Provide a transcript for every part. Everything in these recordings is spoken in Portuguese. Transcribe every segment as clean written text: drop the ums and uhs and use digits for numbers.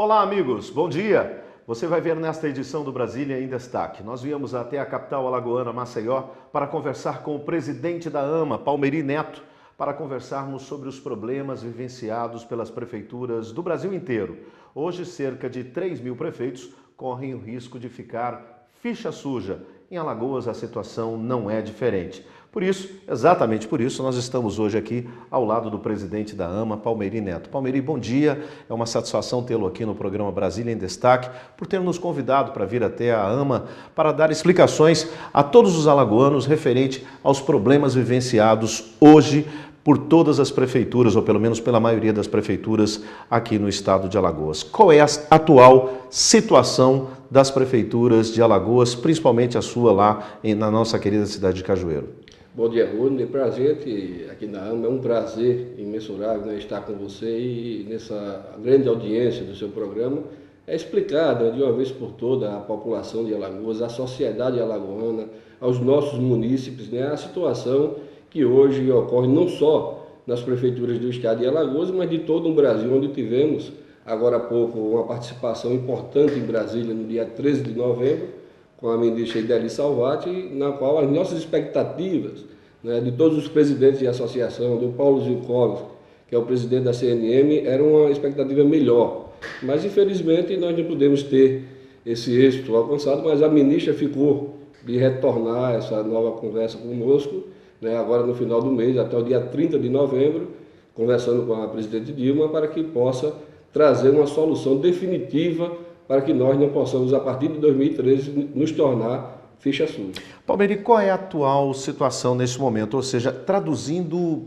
Olá, amigos, bom dia! Você vai ver nesta edição do Brasília em Destaque. Nós viemos até a capital alagoana, Maceió, para conversar com o presidente da AMA, Palmeri Neto, para conversarmos sobre os problemas vivenciados pelas prefeituras do Brasil inteiro. Hoje, cerca de 3.000 prefeitos correm o risco de ficar ficha suja. Em Alagoas, a situação não é diferente. Por isso, exatamente por isso, nós estamos hoje aqui ao lado do presidente da AMA, Palmeri Neto. Palmeri, bom dia. É uma satisfação tê-lo aqui no programa Brasília em Destaque, por ter nos convidado para vir até a AMA para dar explicações a todos os alagoanos referente aos problemas vivenciados hoje por todas as prefeituras, ou pelo menos pela maioria das prefeituras aqui no estado de Alagoas. Qual é a atual situação das prefeituras de Alagoas, principalmente a sua lá na nossa querida cidade de Cajueiro? Bom dia, Rony. Pra gente aqui na AMA é um prazer imensurável, né, estar com você e nessa grande audiência do seu programa explicar, né, de uma vez por todas a população de Alagoas, a sociedade alagoana, aos nossos munícipes, né, a situação que hoje ocorre não só nas prefeituras do estado de Alagoas, mas de todo o Brasil, onde tivemos agora há pouco uma participação importante em Brasília no dia 13 de novembro, com a ministra Ideli Salvati, na qual as nossas expectativas, né, de todos os presidentes de associação, do Paulo Zilkovic, que é o presidente da CNM, era uma expectativa melhor. Mas, infelizmente, nós não podemos ter esse êxito alcançado, mas a ministra ficou de retornar essa nova conversa conosco, né, agora no final do mês, até o dia 30 de novembro, conversando com a presidente Dilma, para que possa trazer uma solução definitiva para que nós não possamos, a partir de 2013, nos tornar ficha suja. Palmeri, qual é a atual situação nesse momento? Ou seja, traduzindo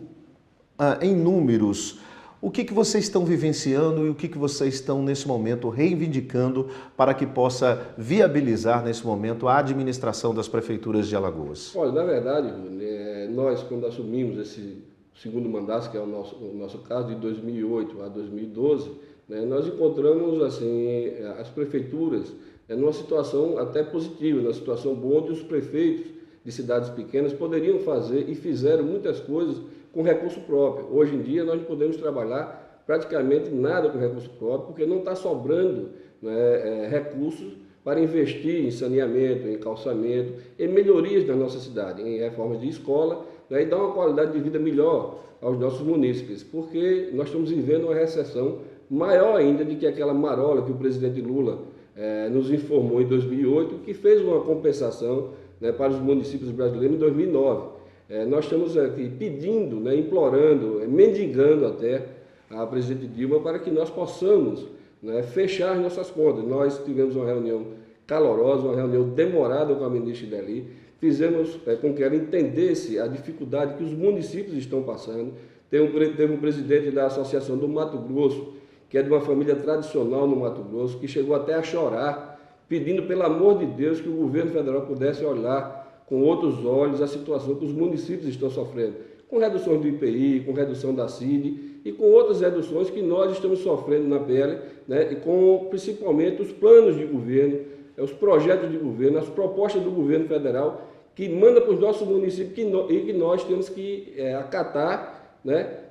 em números, o que vocês estão vivenciando e o que vocês estão, nesse momento, reivindicando para que possa viabilizar, nesse momento, a administração das prefeituras de Alagoas? Olha, na verdade, nós, quando assumimos esse segundo mandato, que é o nosso caso, de 2008 a 2012, nós encontramos assim, as prefeituras numa situação até positiva, numa situação boa, onde os prefeitos de cidades pequenas poderiam fazer e fizeram muitas coisas com recurso próprio. Hoje em dia nós não podemos trabalhar praticamente nada com recurso próprio, porque não está sobrando, recursos para investir em saneamento, em calçamento, em melhorias na nossa cidade, em reformas de escola, e dar uma qualidade de vida melhor aos nossos munícipes, porque nós estamos vivendo uma recessão maior ainda do que aquela marola que o presidente Lula nos informou em 2008, que fez uma compensação, para os municípios brasileiros em 2009. Nós estamos aqui pedindo, implorando, mendigando até a presidente Dilma para que nós possamos, fechar as nossas contas. Nós tivemos uma reunião calorosa, uma reunião demorada com a ministra Ideli, fizemos com que ela entendesse a dificuldade que os municípios estão passando. Teve um presidente da Associação do Mato Grosso, que é de uma família tradicional no Mato Grosso, que chegou até a chorar, pedindo, pelo amor de Deus, que o governo federal pudesse olhar com outros olhos a situação que os municípios estão sofrendo, com reduções do IPI, com redução da CID e com outras reduções que nós estamos sofrendo na pele, e com principalmente os planos de governo, os projetos de governo, as propostas do governo federal que manda para os nossos municípios e que nós temos que acatar,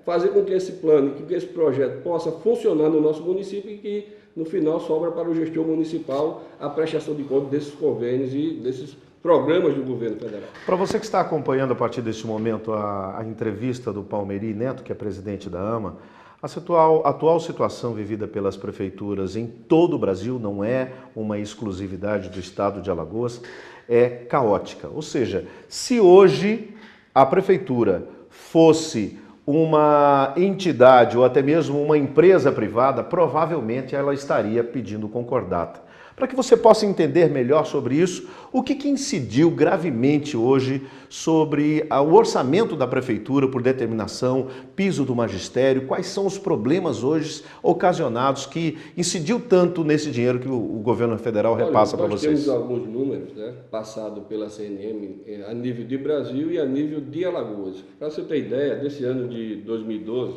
fazer com que esse plano, que esse projeto possa funcionar no nosso município e que no final sobra para o gestor municipal a prestação de contas desses convênios e desses programas do governo federal. Para você que está acompanhando a partir deste momento a entrevista do Palmeri Neto, que é presidente da AMA, a atual situação vivida pelas prefeituras em todo o Brasil, não é uma exclusividade do estado de Alagoas, é caótica. Ou seja, se hoje a prefeitura fosse uma entidade ou até mesmo uma empresa privada, provavelmente ela estaria pedindo concordata. Para que você possa entender melhor sobre isso, o que incidiu gravemente hoje sobre o orçamento da prefeitura por determinação, piso do magistério, quais são os problemas hoje ocasionados que incidiu tanto nesse dinheiro que o governo federal repassa para vocês? Nós temos alguns números, passados pela CNM a nível de Brasil e a nível de Alagoas. Para você ter ideia, desse ano de 2012,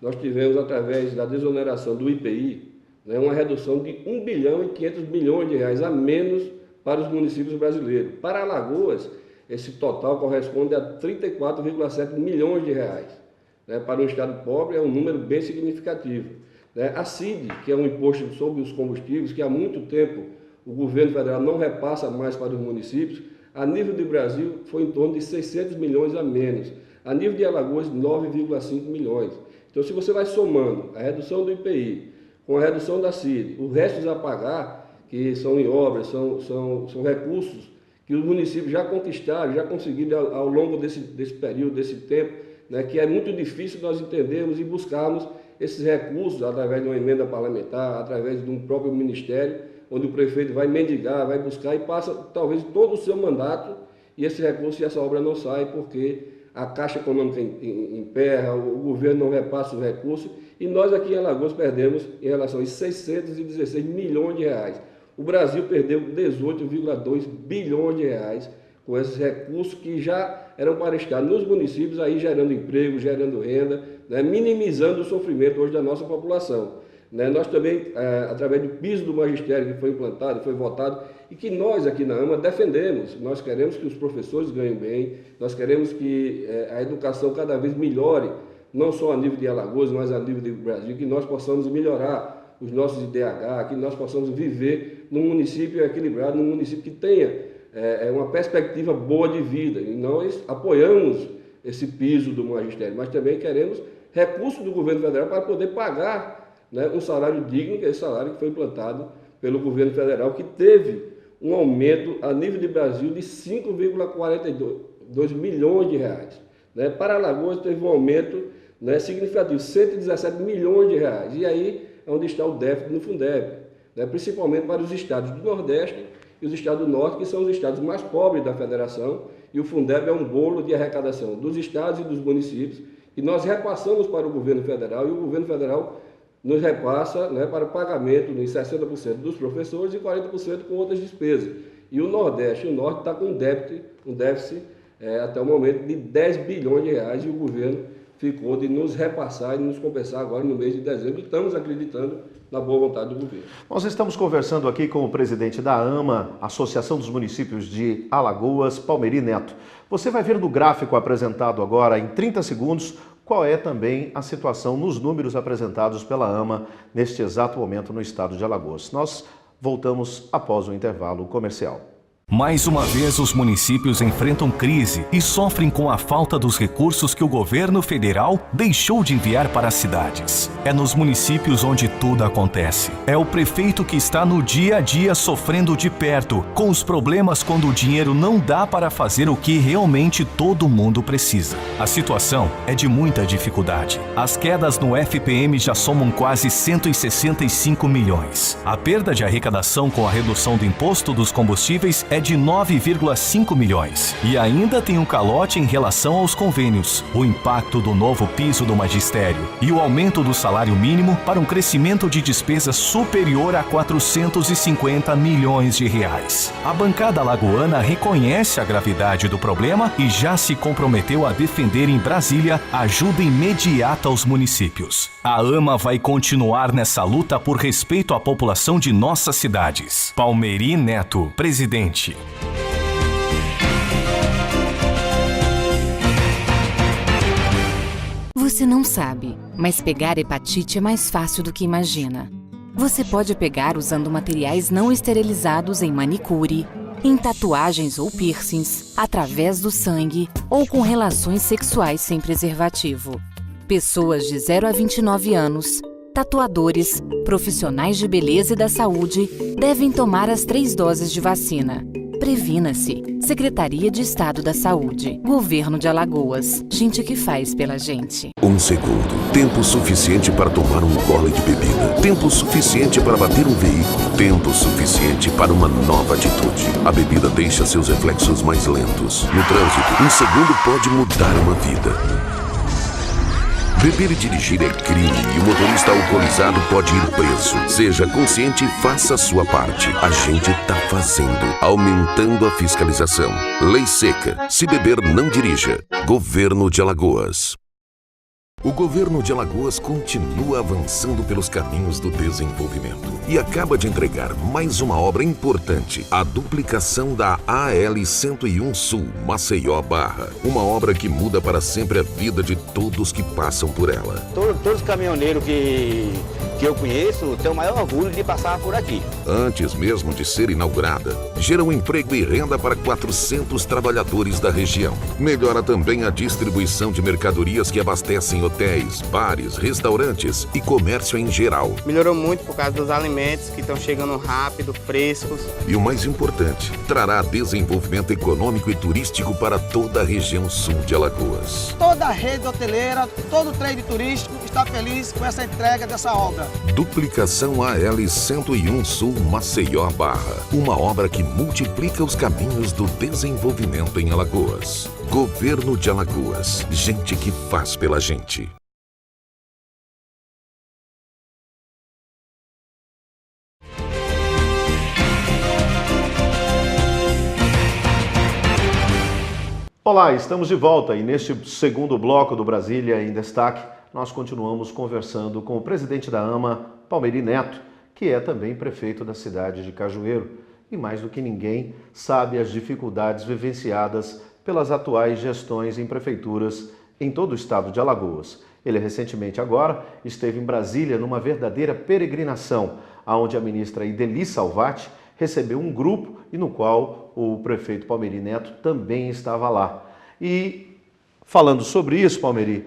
nós tivemos, através da desoneração do IPI, uma redução de 1 bilhão e 500 milhões de reais a menos para os municípios brasileiros. Para Alagoas, esse total corresponde a 34,7 milhões de reais. Para um estado pobre é um número bem significativo. né? A CID, que é um imposto sobre os combustíveis, que há muito tempo o governo federal não repassa mais para os municípios, a nível do Brasil foi em torno de 600 milhões a menos. A nível de Alagoas, 9,5 milhões. Então, se você vai somando a redução do IPI com a redução da CID, o resto a pagar, que são em obras, são recursos que os municípios já conquistaram, já conseguiram ao longo desse período, desse tempo, né, que é muito difícil nós entendermos e buscarmos esses recursos através de uma emenda parlamentar, através de um próprio ministério, onde o prefeito vai mendigar, vai buscar e passa talvez todo o seu mandato e esse recurso e essa obra não sai porque a Caixa Econômica emperra, o governo não repassa os recursos e nós aqui em Alagoas perdemos em relação a 616 milhões de reais. O Brasil perdeu 18,2 bilhões de reais com esses recursos que já eram para estar nos municípios, aí gerando emprego, gerando renda, né, minimizando o sofrimento hoje da nossa população. Nós também, através do piso do magistério que foi implantado, foi votado, e que nós aqui na AMA defendemos, nós queremos que os professores ganhem bem, nós queremos que a educação cada vez melhore, não só a nível de Alagoas, mas a nível do Brasil, que nós possamos melhorar os nossos IDH, que nós possamos viver num município equilibrado, num município que tenha uma perspectiva boa de vida. E nós apoiamos esse piso do magistério, mas também queremos recursos do governo federal para poder pagar, né, um salário digno, que é esse salário que foi implantado pelo governo federal, que teve um aumento a nível de Brasil de 5,42 milhões de reais. Né? Para Alagoas teve um aumento, né, significativo, 117 milhões de reais. E aí é onde está o déficit no Fundeb, né, principalmente para os estados do Nordeste e os estados do Norte, que são os estados mais pobres da federação, e o Fundeb é um bolo de arrecadação dos estados e dos municípios, que nós repassamos para o governo federal, e o governo federal nos repassa, né, para o pagamento em 60% dos professores e 40% com outras despesas. E o Nordeste e o Norte está com um déficit até o momento de 10 bilhões de reais, e o governo ficou de nos repassar e nos compensar agora no mês de dezembro. Estamos acreditando na boa vontade do governo. Nós estamos conversando aqui com o presidente da AMA, Associação dos Municípios de Alagoas, Palmeiri Neto. Você vai ver no gráfico apresentado agora em 30 segundos qual é também a situação nos números apresentados pela AMA neste exato momento no estado de Alagoas. Nós voltamos após o intervalo comercial. Mais uma vez, os municípios enfrentam crise e sofrem com a falta dos recursos que o governo federal deixou de enviar para as cidades. É nos municípios onde tudo acontece. É o prefeito que está no dia a dia sofrendo de perto com os problemas quando o dinheiro não dá para fazer o que realmente todo mundo precisa. A situação é de muita dificuldade. As quedas no FPM já somam quase 165 milhões. A perda de arrecadação com a redução do imposto dos combustíveis é de 9,5 milhões. E ainda tem um calote em relação aos convênios, o impacto do novo piso do magistério e o aumento do salário mínimo para um crescimento de despesas superior a 450 milhões de reais. A bancada alagoana reconhece a gravidade do problema e já se comprometeu a defender em Brasília ajuda imediata aos municípios. A AMA vai continuar nessa luta por respeito à população de nossas cidades. Palmeiri Neto, presidente. Você não sabe, mas pegar hepatite é mais fácil do que imagina. Você pode pegar usando materiais não esterilizados em manicure, em tatuagens ou piercings, através do sangue ou com relações sexuais sem preservativo. Pessoas de 0 a 29 anos, tatuadores, profissionais de beleza e da saúde devem tomar as 3 doses de vacina. Previna-se. Secretaria de Estado da Saúde. Governo de Alagoas. Gente que faz pela gente. 1 segundo. Tempo suficiente para tomar um gole de bebida. Tempo suficiente para bater um veículo. Tempo suficiente para uma nova atitude. A bebida deixa seus reflexos mais lentos. No trânsito, 1 segundo pode mudar uma vida. Beber e dirigir é crime e o motorista alcoolizado pode ir preso. Seja consciente e faça a sua parte. A gente tá fazendo, aumentando a fiscalização. Lei seca. Se beber, não dirija. Governo de Alagoas. O governo de Alagoas continua avançando pelos caminhos do desenvolvimento e acaba de entregar mais uma obra importante, a duplicação da AL-101 Sul, Maceió-Barra. Uma obra que muda para sempre a vida de todos que passam por ela. Todos os caminhoneiros que eu conheço têm o maior orgulho de passar por aqui. Antes mesmo de ser inaugurada, gera um emprego e renda para 400 trabalhadores da região. Melhora também a distribuição de mercadorias que abastecem hotéis, bares, restaurantes e comércio em geral. Melhorou muito por causa dos alimentos que estão chegando rápido, frescos. E o mais importante, trará desenvolvimento econômico e turístico para toda a região sul de Alagoas. Toda a rede hoteleira, todo o trade turístico está feliz com essa entrega dessa obra. Duplicação AL-101 Sul, Maceió-Barra. Uma obra que multiplica os caminhos do desenvolvimento em Alagoas. Governo de Alagoas. Gente que faz pela gente. Olá, estamos de volta e neste segundo bloco do Brasília em Destaque, nós continuamos conversando com o presidente da AMA, Palmeiri Neto, que é também prefeito da cidade de Cajueiro e mais do que ninguém sabe as dificuldades vivenciadas pelas atuais gestões em prefeituras em todo o estado de Alagoas. Ele recentemente agora esteve em Brasília numa verdadeira peregrinação, onde a ministra Ideli Salvati recebeu um grupo e no qual o prefeito Palmeiri Neto também estava lá. E falando sobre isso, Palmeiri,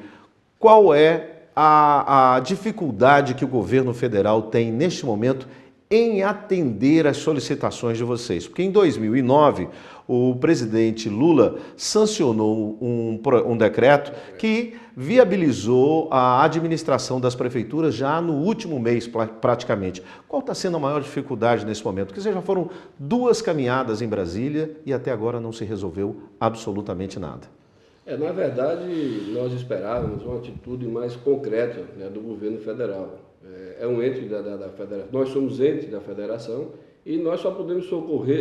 qual é a dificuldade que o governo federal tem neste momento em atender às solicitações de vocês? Porque em 2009, o presidente Lula sancionou um decreto que viabilizou a administração das prefeituras já no último mês, praticamente. Qual está sendo a maior dificuldade nesse momento? Porque já foram 2 caminhadas em Brasília e até agora não se resolveu absolutamente nada. Na verdade, nós esperávamos uma atitude mais concreta, né, do governo federal. É um ente da federação, nós somos ente da federação e nós só podemos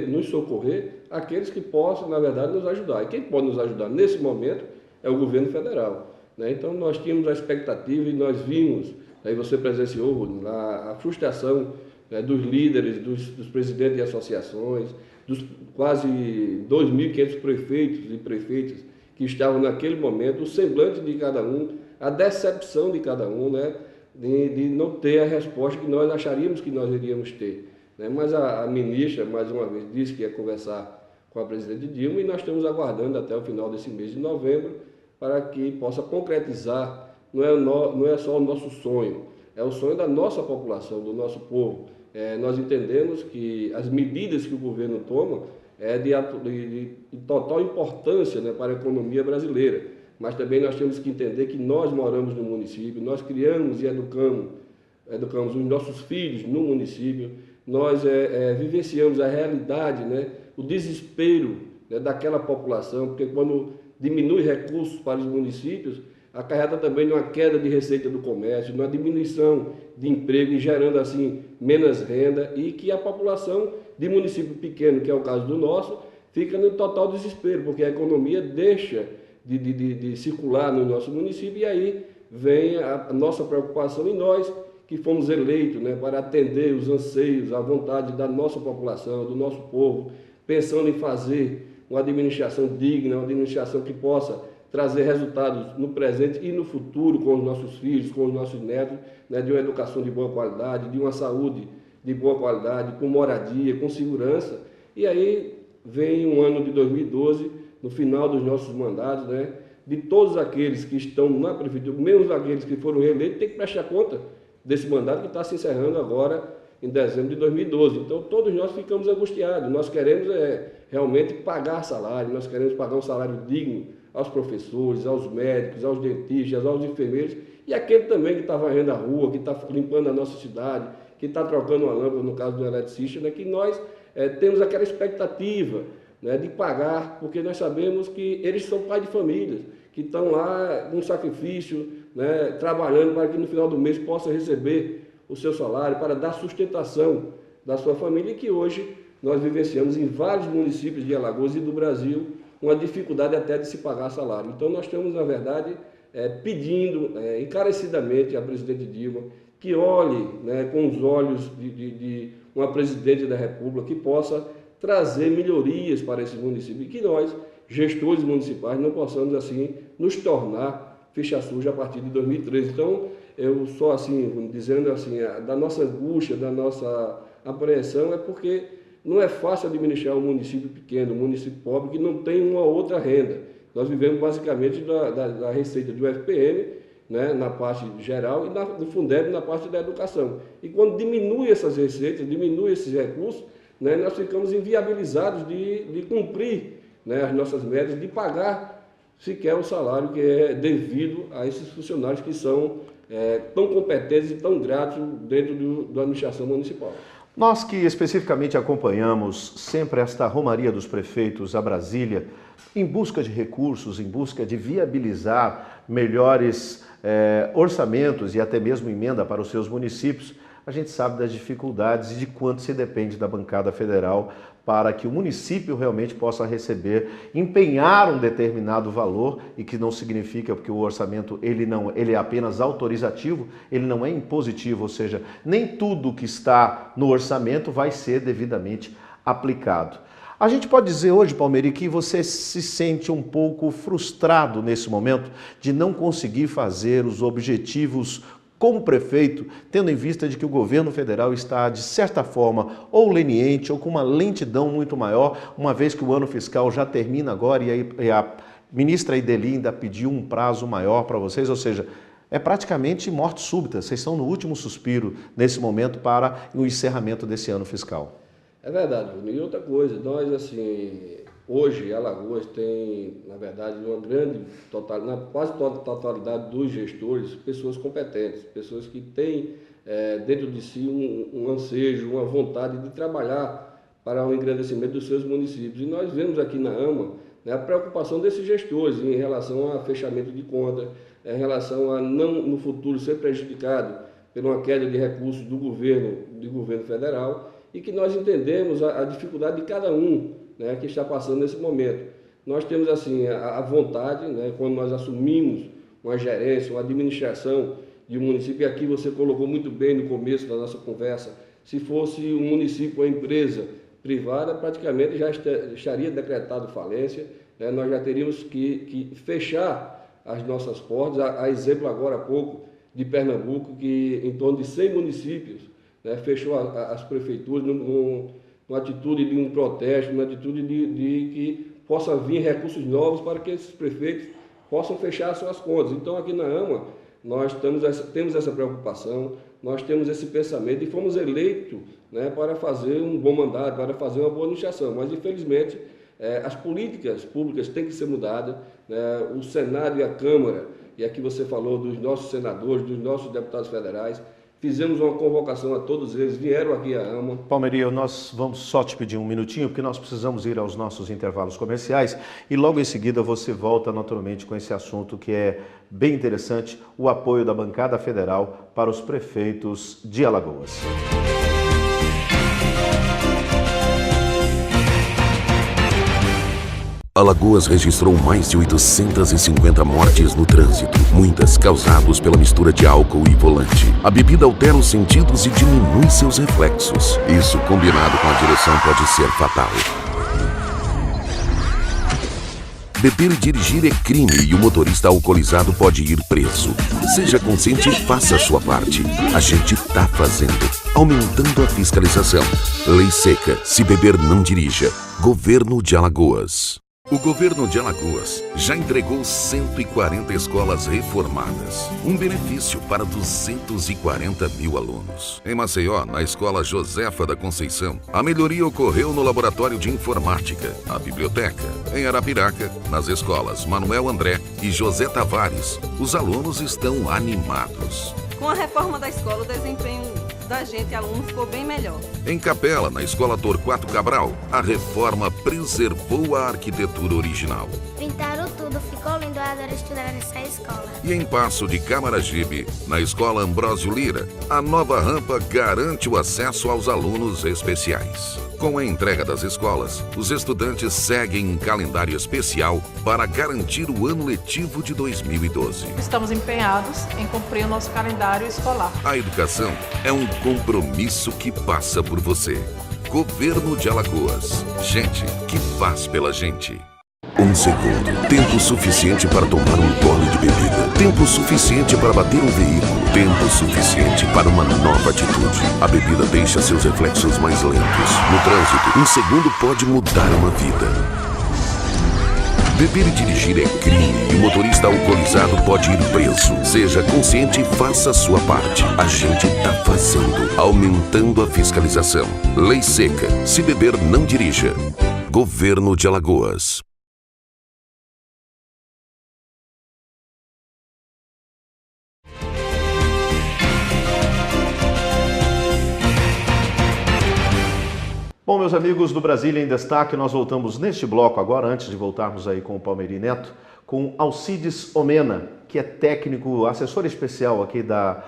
nos socorrer aqueles que possam, na verdade, nos ajudar. E quem pode nos ajudar nesse momento é o governo federal, né? Então, nós tínhamos a expectativa e nós vimos, aí você presenciou a frustração, né, dos líderes, dos presidentes de associações, dos quase 2.500 prefeitos e prefeitas que estavam naquele momento, o semblante de cada um, a decepção de cada um, né, de não ter a resposta que nós acharíamos que nós iríamos ter, né? Mas a ministra, mais uma vez, disse que ia conversar com a presidente Dilma e nós estamos aguardando até o final desse mês de novembro para que possa concretizar, não é só o nosso sonho, é o sonho da nossa população, do nosso povo. Nós entendemos que as medidas que o governo toma é de total importância, né, para a economia brasileira, mas também nós temos que entender que nós moramos no município, nós criamos e educamos os nossos filhos no município, nós vivenciamos a realidade, né, o desespero, né, daquela população, porque quando diminui recursos para os municípios, acarreta também numa queda de receita do comércio, numa diminuição de emprego e gerando assim menos renda e que a população de município pequeno, que é o caso do nosso, fica no total desespero, porque a economia deixa de circular no nosso município e aí vem a nossa preocupação em nós que fomos eleitos, né, para atender os anseios, a vontade da nossa população, do nosso povo, pensando em fazer uma administração digna, uma administração que possa trazer resultados no presente e no futuro com os nossos filhos, com os nossos netos, né, de uma educação de boa qualidade, de uma saúde de boa qualidade, com moradia, com segurança. E aí vem um ano de 2012, no final dos nossos mandatos, né, de todos aqueles que estão na prefeitura, menos aqueles que foram reeleitos, tem que prestar conta desse mandato que está se encerrando agora em dezembro de 2012. Então, todos nós ficamos angustiados. Nós queremos realmente pagar salário, nós queremos pagar um salário digno aos professores, aos médicos, aos dentistas, aos enfermeiros e aquele também que está varrendo a rua, que está limpando a nossa cidade, que está trocando uma lâmpada, no caso do eletricista, né, que nós temos aquela expectativa, né, de pagar, porque nós sabemos que eles são pais de famílias, que estão lá com sacrifício, né, trabalhando para que no final do mês possa receber o seu salário, para dar sustentação da sua família, e que hoje nós vivenciamos em vários municípios de Alagoas e do Brasil uma dificuldade até de se pagar salário. Então nós temos, na verdade, pedindo encarecidamente à presidente Dilma que olhe, né, com os olhos de uma presidente da República que possa trazer melhorias para esses municípios e que nós, gestores municipais, não possamos assim nos tornar ficha suja a partir de 2013. Então, eu só assim, dizendo assim, da nossa angústia, da nossa apreensão, é porque não é fácil administrar um município pequeno, um município pobre que não tem uma outra renda. Nós vivemos basicamente da receita do FPM, né, na parte geral, e do Fundeb na parte da educação. E quando diminui essas receitas, diminui esses recursos, né, nós ficamos inviabilizados de cumprir, né, as nossas metas, de pagar sequer o salário que é devido a esses funcionários que são tão competentes e tão gratos dentro da administração municipal. Nós que especificamente acompanhamos sempre esta romaria dos prefeitos a Brasília, em busca de recursos, em busca de viabilizar melhores orçamentos e até mesmo emenda para os seus municípios, a gente sabe das dificuldades e de quanto se depende da bancada federal para que o município realmente possa receber, empenhar um determinado valor, e que não significa, porque o orçamento ele é apenas autorizativo, ele não é impositivo, ou seja, nem tudo que está no orçamento vai ser devidamente aplicado. A gente pode dizer hoje, Palmeri, que você se sente um pouco frustrado nesse momento de não conseguir fazer os objetivos como prefeito, tendo em vista de que o governo federal está, de certa forma, ou leniente ou com uma lentidão muito maior, uma vez que o ano fiscal já termina agora e a ministra Ideli ainda pediu um prazo maior para vocês, ou seja, é praticamente morte súbita, vocês estão no último suspiro nesse momento para o encerramento desse ano fiscal. É verdade, Júnior. E outra coisa, nós assim, hoje Alagoas tem, na verdade, na quase toda a totalidade dos gestores, pessoas competentes, pessoas que têm dentro de si um ansejo, uma vontade de trabalhar para o engrandecimento dos seus municípios. E nós vemos aqui na AMA, né, a preocupação desses gestores em relação a fechamento de conta, em relação a não, no futuro, ser prejudicado por uma queda de recursos do governo federal, e que nós entendemos a dificuldade de cada um, né, que está passando nesse momento. Nós temos assim a vontade, né, quando nós assumimos uma gerência, uma administração de um município, e aqui você colocou muito bem no começo da nossa conversa, se fosse um município, uma empresa privada, praticamente já estaria decretado falência, né, nós já teríamos que fechar as nossas portas, a exemplo agora há pouco de Pernambuco, que em torno de 100 municípios, né, fechou as prefeituras numa atitude de um protesto, numa atitude de que possa vir recursos novos para que esses prefeitos possam fechar suas contas. Então, aqui na AMA, nós temos essa preocupação, nós temos esse pensamento e fomos eleitos, né, para fazer um bom mandato, para fazer uma boa administração. Mas, infelizmente, as políticas públicas têm que ser mudadas, né, o Senado e a Câmara, e aqui você falou dos nossos senadores, dos nossos deputados federais, fizemos uma convocação a todos eles, vieram aqui à AMA. Palmeri, nós vamos só te pedir um minutinho, porque nós precisamos ir aos nossos intervalos comerciais e logo em seguida você volta naturalmente com esse assunto que é bem interessante, o apoio da bancada federal para os prefeitos de Alagoas. Alagoas registrou mais de 850 mortes no trânsito, muitas causadas pela mistura de álcool e volante. A bebida altera os sentidos e diminui seus reflexos. Isso, combinado com a direção, pode ser fatal. Beber e dirigir é crime e o motorista alcoolizado pode ir preso. Seja consciente e faça a sua parte. A gente tá fazendo. Aumentando a fiscalização. Lei seca. Se beber, não dirija. Governo de Alagoas. O governo de Alagoas já entregou 140 escolas reformadas, um benefício para 240 mil alunos. Em Maceió, na escola Josefa da Conceição, a melhoria ocorreu no laboratório de informática, a biblioteca. Em Arapiraca, nas escolas Manuel André e José Tavares, os alunos estão animados. Com a reforma da escola, o desempenho da gente, aluno, ficou bem melhor. Em Capela, na escola Torquato Cabral, a reforma preservou a arquitetura original. Pintaram tudo, ficou lindo, eu adoro estudar nessa escola. E em Passo de Camaragibe, na escola Ambrósio Lira, a nova rampa garante o acesso aos alunos especiais. Com a entrega das escolas, os estudantes seguem em calendário especial para garantir o ano letivo de 2012. Estamos empenhados em cumprir o nosso calendário escolar. A educação é um compromisso que passa por você. Governo de Alagoas. Gente que faz pela gente. 1 segundo. Tempo suficiente para tomar um gole de bebida. Tempo suficiente para bater um veículo. Tempo suficiente para uma nova atitude. A bebida deixa seus reflexos mais lentos. No trânsito, 1 segundo pode mudar uma vida. Beber e dirigir é crime e o motorista alcoolizado pode ir preso. Seja consciente e faça a sua parte. A gente tá fazendo, aumentando a fiscalização. Lei seca. Se beber, não dirija. Governo de Alagoas. Bom, meus amigos do Brasília em Destaque, nós voltamos neste bloco agora, antes de voltarmos aí com o Palmeiri Neto, com Alcides Omena, que é técnico, assessor especial aqui da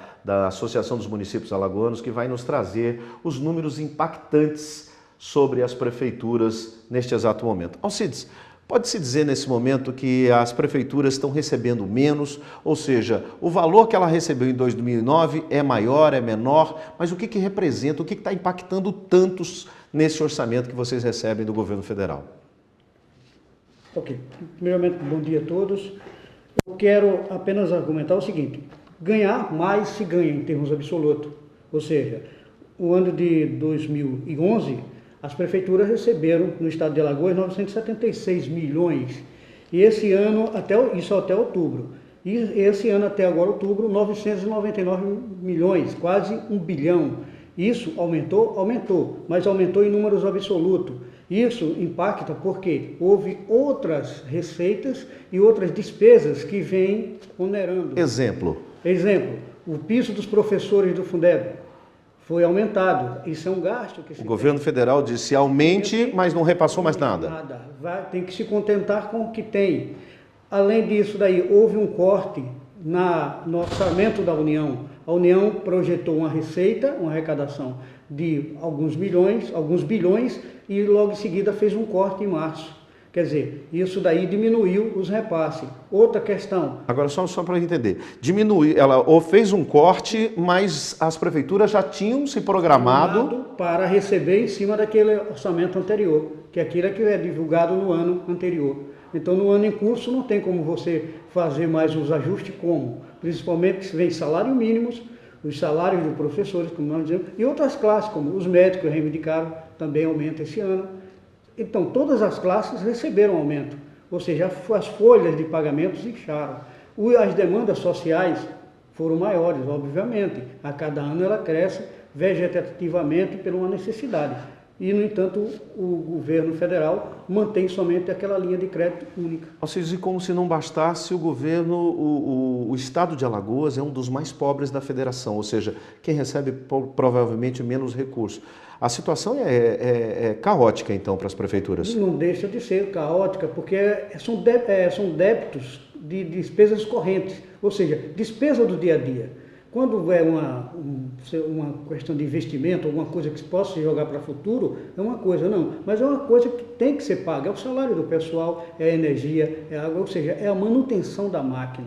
Associação dos Municípios Alagoanos, que vai nos trazer os números impactantes sobre as prefeituras neste exato momento. Alcides, pode-se dizer nesse momento que as prefeituras estão recebendo menos, ou seja, o valor que ela recebeu em 2009 é maior, é menor, mas o que representa, o que está impactando tantos nesse orçamento que vocês recebem do governo federal? Ok. Primeiramente, bom dia a todos. Eu quero apenas argumentar o seguinte: ganhar mais se ganha em termos absolutos. Ou seja, o ano de 2011, as prefeituras receberam no estado de Alagoas 976 milhões. E esse ano, isso até outubro. E esse ano, até agora, outubro, 999 milhões, quase 1 bilhão. Isso aumentou? Aumentou, mas aumentou em números absolutos. Isso impacta porque houve outras receitas e outras despesas que vêm onerando. Exemplo, o piso dos professores do Fundeb foi aumentado. Isso é um gasto que o governo federal disse aumente, mas não repassou mais nada. Tem que se contentar com o que tem. Além disso, houve um corte no orçamento da União. A União projetou uma receita, uma arrecadação de alguns bilhões, e logo em seguida fez um corte em março. Quer dizer, isso daí diminuiu os repasses. Outra questão... Agora, só para entender, ela fez um corte, mas as prefeituras já tinham se programado para receber em cima daquele orçamento anterior, que aquilo é que é divulgado no ano anterior. Então, no ano em curso, não tem como você fazer mais os ajustes principalmente se vem salário mínimos, os salários dos professores, como nós dizemos, e outras classes, como os médicos reivindicaram, também aumenta esse ano. Então, todas as classes receberam aumento, ou seja, as folhas de pagamentos incharam. As demandas sociais foram maiores, obviamente. A cada ano ela cresce vegetativamente por uma necessidade. E, no entanto, o governo federal mantém somente aquela linha de crédito única. Ou seja, como se não bastasse, o governo, o estado de Alagoas é um dos mais pobres da federação, ou seja, quem recebe provavelmente menos recursos. A situação é caótica, então, para as prefeituras? Não deixa de ser caótica, porque são débitos de despesas correntes, ou seja, despesa do dia a dia. Quando é uma questão de investimento, alguma coisa que possa se jogar para o futuro, é uma coisa, não. Mas é uma coisa que tem que ser paga. É o salário do pessoal, é a energia, é a água, ou seja, é a manutenção da máquina.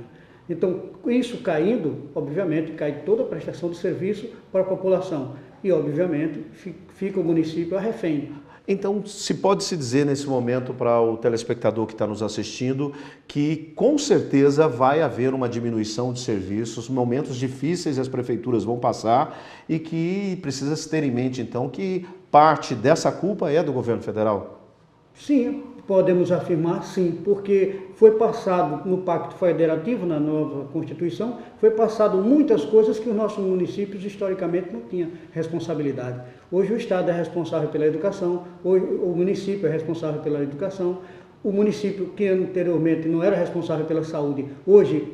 Então, isso caindo, obviamente, cai toda a prestação de serviço para a população. E, obviamente, fica o município a refém. Então, pode-se dizer nesse momento para o telespectador que está nos assistindo que com certeza vai haver uma diminuição de serviços, momentos difíceis as prefeituras vão passar e que precisa se ter em mente então que parte dessa culpa é do governo federal? Sim, podemos afirmar sim, porque foi passado no Pacto Federativo, na nova Constituição, foi passado muitas coisas que os nossos municípios historicamente não tinham responsabilidade. Hoje o Estado é responsável pela educação, hoje o município é responsável pela educação, o município que anteriormente não era responsável pela saúde, hoje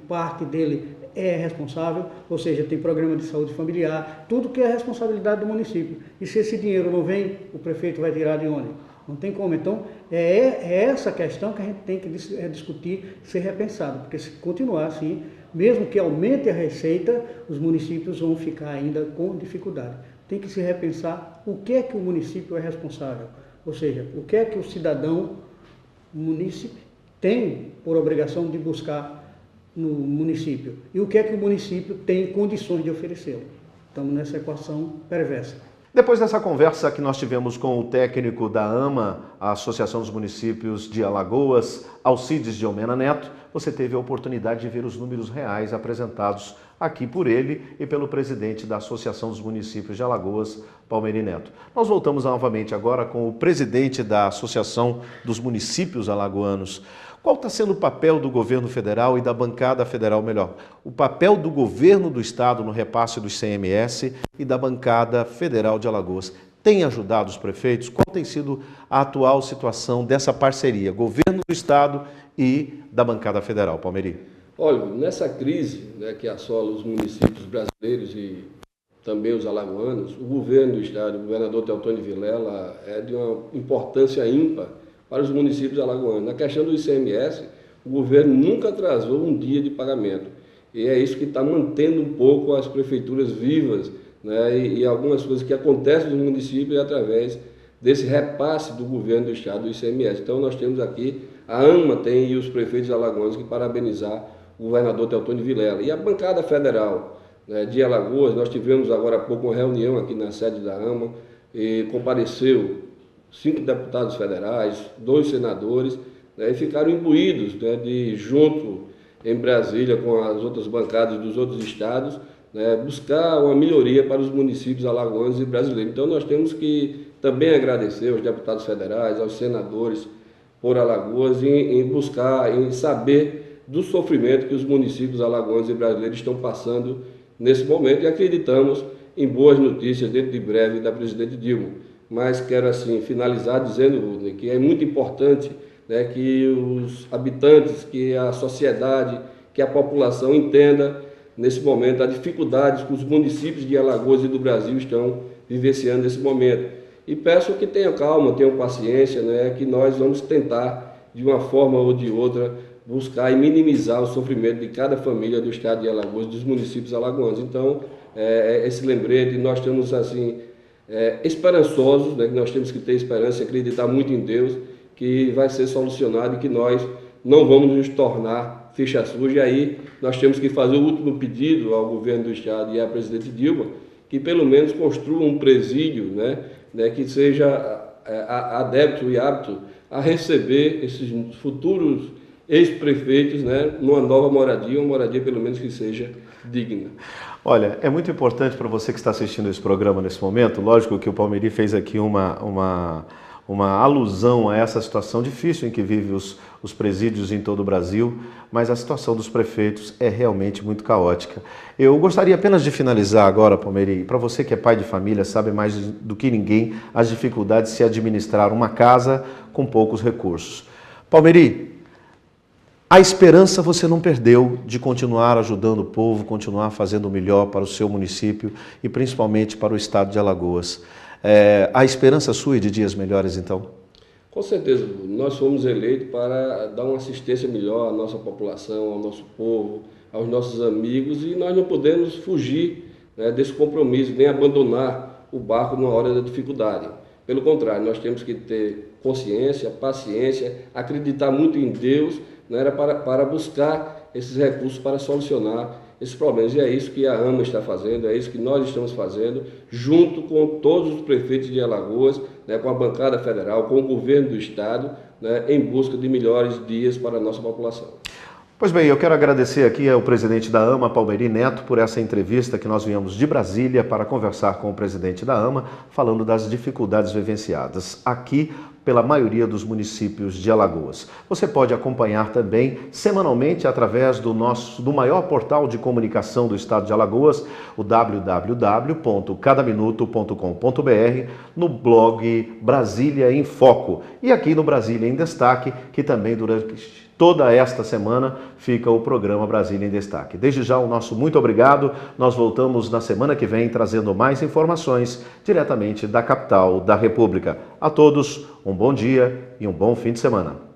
parte dele é responsável, ou seja, tem programa de saúde familiar, tudo que é responsabilidade do município. E se esse dinheiro não vem, o prefeito vai tirar de onde? Não tem como. Então, é essa questão que a gente tem que discutir, ser repensado, porque se continuar assim, mesmo que aumente a receita, os municípios vão ficar ainda com dificuldade. tem que se repensar o que é que o município é responsável. Ou seja, o que é que o cidadão munícipe tem por obrigação de buscar no município e o que é que o município tem condições de oferecê-lo. Estamos nessa equação perversa. Depois dessa conversa que nós tivemos com o técnico da AMA, a Associação dos Municípios de Alagoas, Alcides de Almena Neto, você teve a oportunidade de ver os números reais apresentados aqui por ele e pelo presidente da Associação dos Municípios de Alagoas, Palmeri Neto. Nós voltamos novamente agora com o presidente da Associação dos Municípios Alagoanos. Qual está sendo o papel do governo federal e da bancada federal, melhor, o papel do governo do estado no repasse do ICMS e da bancada federal de Alagoas? Tem ajudado os prefeitos? Qual tem sido a atual situação dessa parceria, governo do estado e da bancada federal, Palmeri? Olha, nessa crise, né, que assola os municípios brasileiros e também os alagoanos, o governo do estado, o governador Teotônio Vilela, é de uma importância ímpar para os municípios alagoanos. Na questão do ICMS, o governo nunca atrasou um dia de pagamento. E é isso que está mantendo um pouco as prefeituras vivas, né, e algumas coisas que acontecem nos municípios através desse repasse do governo do estado do ICMS. Então nós temos aqui, a AMA tem e os prefeitos alagoanos que parabenizar o governador Teotônio Vilela. E a bancada federal, né, de Alagoas, nós tivemos agora há pouco uma reunião aqui na sede da AMA e compareceu 5 deputados federais, 2 senadores, né, e ficaram imbuídos, né, de junto em Brasília com as outras bancadas dos outros estados, né, buscar uma melhoria para os municípios alagoanos e brasileiros. Então nós temos que também agradecer aos deputados federais, aos senadores por Alagoas em buscar, em saber do sofrimento que os municípios alagoanos e brasileiros estão passando nesse momento e acreditamos em boas notícias dentro de breve da presidente Dilma. Mas quero assim finalizar dizendo, Rudney, que é muito importante, né, que os habitantes, que a sociedade, que a população entenda nesse momento as dificuldades que os municípios de Alagoas e do Brasil estão vivenciando nesse momento. E peço que tenham calma, tenham paciência, né, que nós vamos tentar, de uma forma ou de outra, buscar e minimizar o sofrimento de cada família do estado de Alagoas, dos municípios alagoanos. Então, esse lembrete, nós estamos assim esperançosos, né, que nós temos que ter esperança e acreditar muito em Deus, que vai ser solucionado e que nós não vamos nos tornar ficha suja. E aí nós temos que fazer o último pedido ao governo do estado e à presidente Dilma, que pelo menos construa um presídio, né, que seja adepto e apto a receber esses futuros ex-prefeitos, né, numa nova moradia, uma moradia pelo menos que seja digna. Olha, é muito importante para você que está assistindo esse programa nesse momento, lógico que o Palmeri fez aqui uma alusão a essa situação difícil em que vivem os presídios em todo o Brasil, mas a situação dos prefeitos é realmente muito caótica. Eu gostaria apenas de finalizar agora, Palmeri, para você que é pai de família, sabe mais do que ninguém as dificuldades de se administrar uma casa com poucos recursos. Palmeri, a esperança você não perdeu de continuar ajudando o povo, continuar fazendo o melhor para o seu município e principalmente para o estado de Alagoas. A esperança sua é de dias melhores, então? Com certeza, nós fomos eleitos para dar uma assistência melhor à nossa população, ao nosso povo, aos nossos amigos, e nós não podemos fugir, né, desse compromisso, nem abandonar o barco numa hora da dificuldade. Pelo contrário, nós temos que ter consciência, paciência, acreditar muito em Deus, né, para buscar esses recursos para solucionar esses problemas. E é isso que a AMA está fazendo, é isso que nós estamos fazendo, junto com todos os prefeitos de Alagoas, né, com a bancada federal, com o governo do estado, né, em busca de melhores dias para a nossa população. Pois bem, eu quero agradecer aqui ao presidente da AMA, Palmeri Neto, por essa entrevista que nós viemos de Brasília para conversar com o presidente da AMA, falando das dificuldades vivenciadas aqui pela maioria dos municípios de Alagoas. Você pode acompanhar também semanalmente através do maior portal de comunicação do estado de Alagoas, o www.cadaminuto.com.br, no blog Brasília em Foco. E aqui no Brasília em Destaque, que também durante toda esta semana fica o programa Brasília em Destaque. Desde já o nosso muito obrigado. Nós voltamos na semana que vem trazendo mais informações diretamente da capital da República. A todos, um bom dia e um bom fim de semana.